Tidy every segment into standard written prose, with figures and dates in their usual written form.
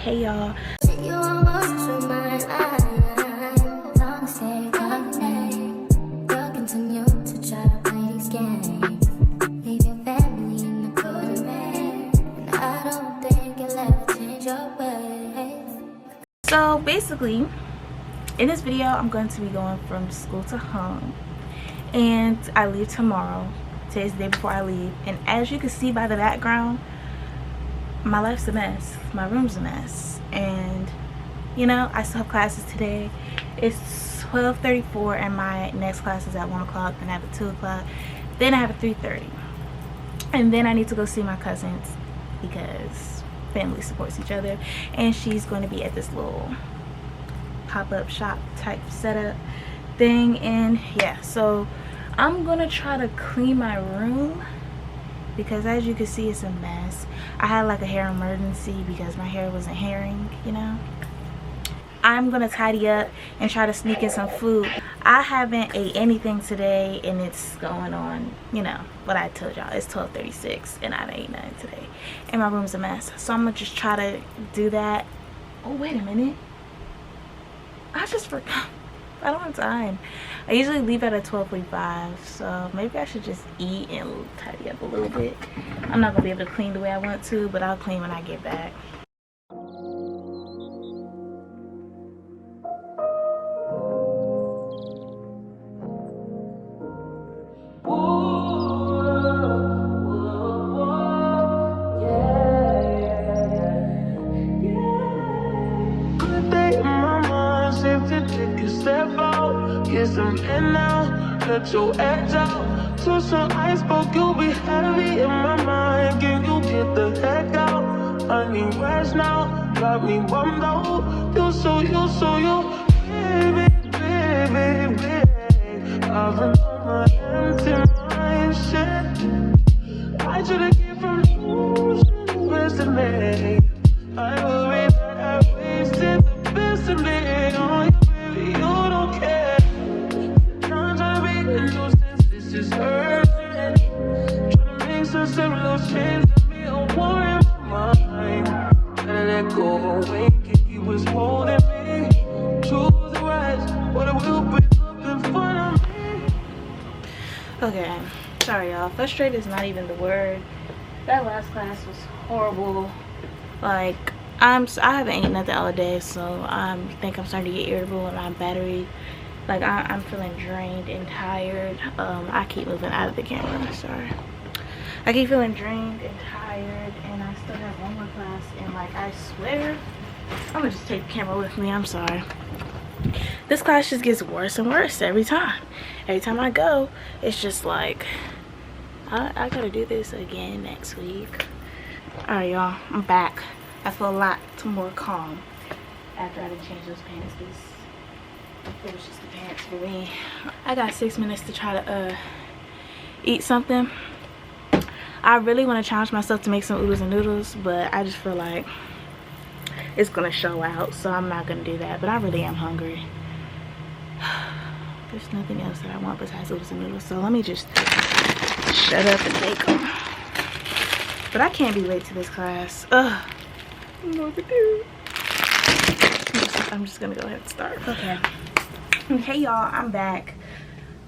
Hey y'all. So basically, in this video, I'm going to be going from school to home, and I leave tomorrow. Today's the day before I leave, and as you can see by the background, my life's a mess. My room's a mess, and you know, I still have classes today. It's 12:34, and my next class is at 1 o'clock. Then I have a 2 o'clock. Then I have a 3:30, and then I need to go see my cousins because family supports each other, and she's going to be at this little pop-up shop type setup thing. And yeah, so I'm gonna try to clean my room because as you can see, it's a mess. I had like a hair emergency because my hair wasn't hairing, you know. I'm gonna tidy up and try to sneak in some food. I haven't ate anything today, and it's going on, you know what I told y'all, it's 12:36 and I haven't ate nothing today, and my room's a mess. So I'm gonna just try to do that. Oh wait a minute, I just forgot, I don't have time. I usually leave at 12:45, so maybe I should just eat and tidy up a little bit. I'm not gonna be able to clean the way I want to, but I'll clean when I get back. Let your edge out to some iceberg, you'll be heavy in my mind. Can you get the heck out? I need rest now, got me bummed out. You baby, baby, baby. I've been on my empty mind, shit. I should've came from losing the best of me. I worry that I wasted the best of me on you, baby, you don't care. This is urgent. Trying to make some simple change to be a war in my mind. Gotta let go away, you was holding me. Choose the right, but it will bring up in front of me. Okay, sorry y'all, frustrated is not even the word. That last class was horrible. Like, I haven't eaten nothing all day, so I think I'm starting to get irritable in my battery. Like, I'm feeling drained and tired. I keep moving out of the camera, sorry. I keep feeling drained and tired, and I still have one more class, and like, I swear, I'm gonna just take the camera with me, I'm sorry. This class just gets worse and worse every time. Every time I go, it's just like, I gotta do this again next week. Alright y'all, I'm back. I feel a lot more calm after I didn't change those pants. It was just the pants for me. I got 6 minutes to try to eat something. I really want to challenge myself to make some oodles and noodles, but I just feel like it's gonna show out, so I'm not gonna do that. But I really am hungry. There's nothing else that I want besides oodles and noodles, so let me just shut up and take them. But I can't be late to this class. Ugh, I don't know what to do. I'm just gonna go ahead and start. Okay. Hey y'all, I'm back.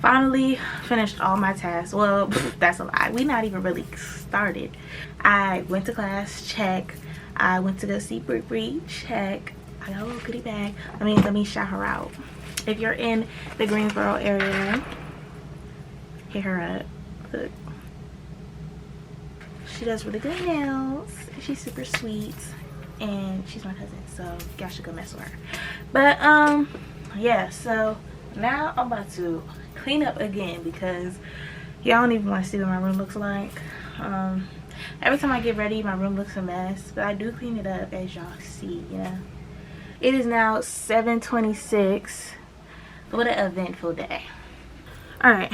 Finally finished all my tasks. Well, that's a lie. We not even really started. I went to class, check. I went to go see Bree Bree, check. I got a little goodie bag. Let me shout her out. If you're in the Greensboro area, hit her up. Look. She does really good nails. She's super sweet. And she's my cousin, so y'all should go mess with her. But yeah, so now I'm about to clean up again because y'all don't even want to see what my room looks like. Every time I get ready, my room looks a mess, but I do clean it up, as y'all see. Yeah, it is now 7:26. What an eventful day. All right,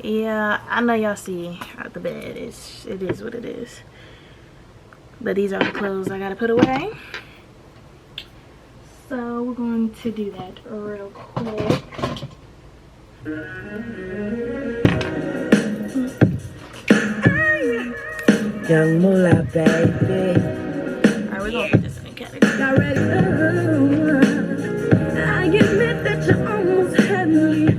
yeah, I know y'all see out the bed. It is what it is. But these are the clothes I gotta put away. So we're going to do that real quick. Young Moolah, baby. Alright, we're gonna put this in the cat. Not ready. I admit that you almost had me.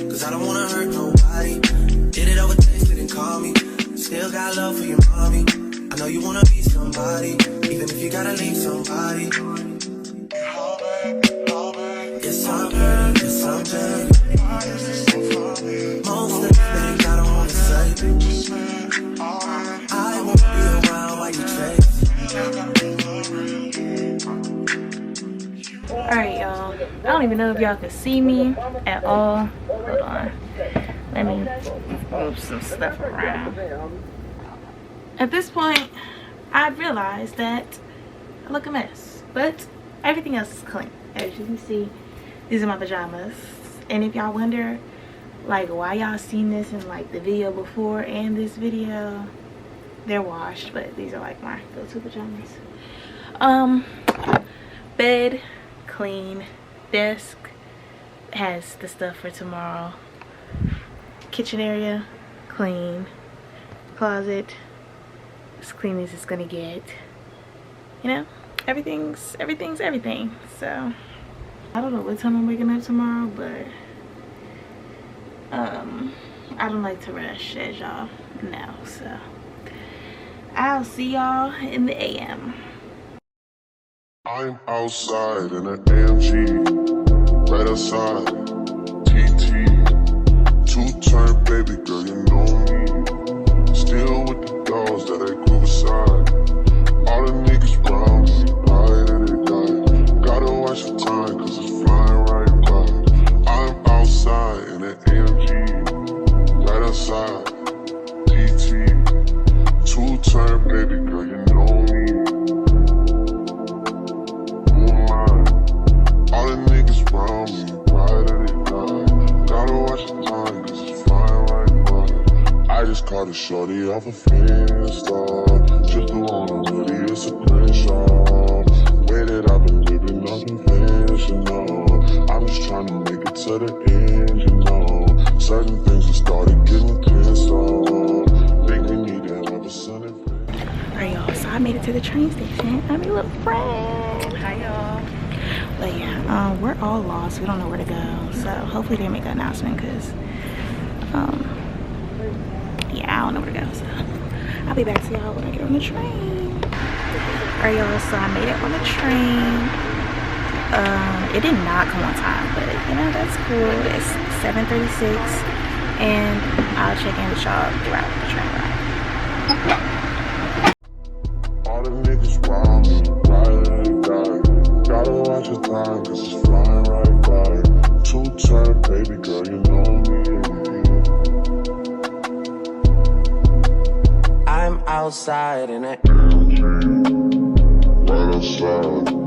Cause I don't wanna hurt nobody. Did it over text, didn't call me. Still got love for your mommy. I know you wanna be somebody, even if you gotta leave somebody. Yes, I'm hurt, yes, I'm dead. Most of the things I don't wanna say. I won't be around while you chase. Alright, y'all. I don't even know if y'all can see me at all. Hold on. Let me move some stuff around. At this point, I realized that I look a mess. But everything else is clean. As you can see, these are my pajamas. And if y'all wonder, like, why y'all seen this in, like, the video before and this video, they're washed. But these are, like, my go-to pajamas. Bed. Clean. Desk has the stuff for tomorrow. Kitchen area clean. Closet as clean as it's gonna get. You know, everything's everything. So I don't know what time I'm waking up tomorrow, but I don't like to rush, as y'all know. So I'll see y'all in the AM. I'm outside in an AMG, right outside, TT, two-turn baby girl, you know me, still with the dogs that I grew beside, all the niggas round me, right in the guy, gotta watch the time cause it's flying right by, I'm outside in an AMG, right outside, TT, two-turn baby girl, you know me. All the niggas round me, right at it die. Gotta watch the time, cause it's flying right by. I just caught a shorty off a Finsta. Just the one on hoodie, it's a crenshaw. Way that I've been living unconventional. I'm just trying to make it to the end, you know. Certain things have started getting tense on. Think we need to have a sun and rain. Alright, y'all, so I made it to the train station. I'm your little friend. Hi, y'all. But yeah, we're all lost. We don't know where to go. So hopefully they make an announcement because, yeah, I don't know where to go. So I'll be back to y'all when I get on the train. Alright, y'all, so I made it on the train. It did not come on time, but you know, that's cool. It's 7:36, and I'll check in with y'all throughout the train ride. All the niggas round me, riding and dying. Gotta watch your time, cause it's flying right by. Two-turn, baby girl, you know me. I'm outside in a Right outside.